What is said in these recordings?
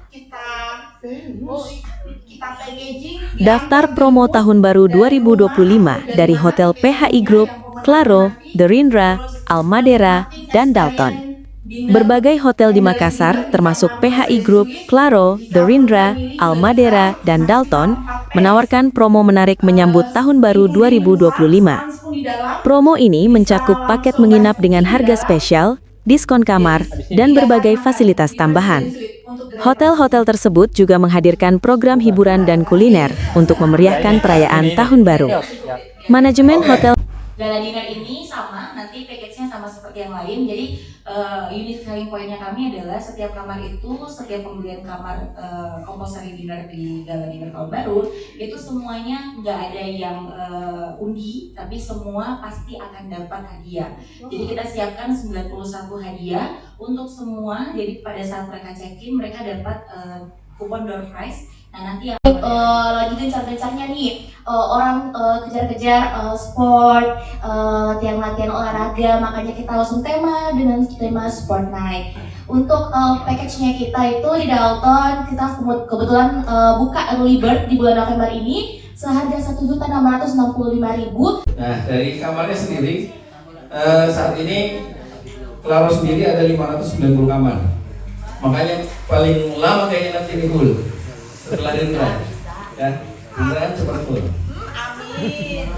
kita packaging. Daftar promo tahun baru 2025 dari Hotel PHI Group, Claro, The Rindra, Almadera, dan Dalton. Berbagai hotel di Makassar, termasuk PHI Group, Claro, The Rindra, Almadera, dan Dalton, menawarkan promo menarik menyambut tahun baru 2025. Promo ini mencakup paket menginap dengan harga spesial, diskon kamar, dan berbagai fasilitas tambahan. Hotel-hotel tersebut juga menghadirkan program hiburan dan kuliner untuk memeriahkan perayaan Tahun Baru. Manajemen hotel Gala dinner ini sama, nanti package-nya sama seperti yang lain. Jadi unique selling point-nya kami adalah setiap kamar itu, setiap pembelian kamar compulsory dinner di Gala Dinner Tahun Baru itu semuanya nggak ada yang undi, tapi semua pasti akan dapat hadiah. Jadi kita siapkan 91 hadiah untuk semua. Jadi pada saat mereka check-in, mereka dapat kupon door prize. Nah nanti yang lagi gencar-gencarnya nih orang kejar-kejar sport, latihan-latihan olahraga, makanya kita langsung tema dengan tema sport night. Untuk package-nya kita itu di Dalton, kita kebetulan buka early bird di bulan November ini seharga Rp1.665.000. Nah dari kamarnya sendiri saat ini Claro sendiri ada 590 kamar, makanya paling lama kayaknya nanti ini full setelah Rindra, ya Rindra cepat full. Amin.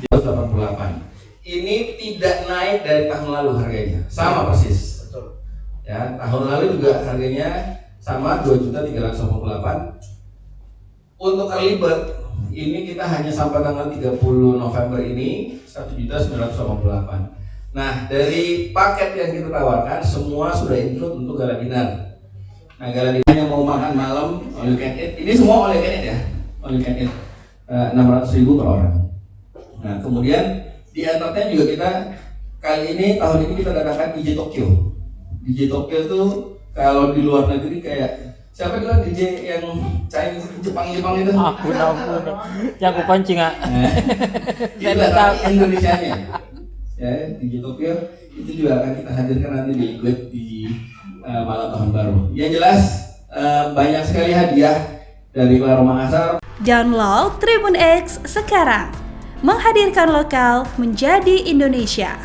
88. Ini tidak naik dari tahun lalu harganya, sama persis. Ya tahun lalu juga harganya sama 2.388. Untuk early bird ini kita hanya sampai tanggal 30 November ini 1.988. Nah dari paket yang kita tawarkan semua sudah include untuk gala dinner. Nah gala dinner yang mau makan malam all you can eat, ini semua all you can eat ya, all you can eat 600.000 per orang. Nah kemudian di entertain juga kita kali ini tahun ini kita datangkan DJ Tokyo. DJ Tokyo itu kalau di luar negeri kayak siapa bilang DJ yang Chinese Jepang itu? Aku yang aku pancing ah. Itu adalah Indonesianya. Ya DJ Tokyo itu juga akan kita hadirkan nanti di web di malam tahun baru. Yang jelas banyak sekali hadiah dari Claro Makassar. Download Tribun X sekarang, menghadirkan lokal menjadi Indonesia.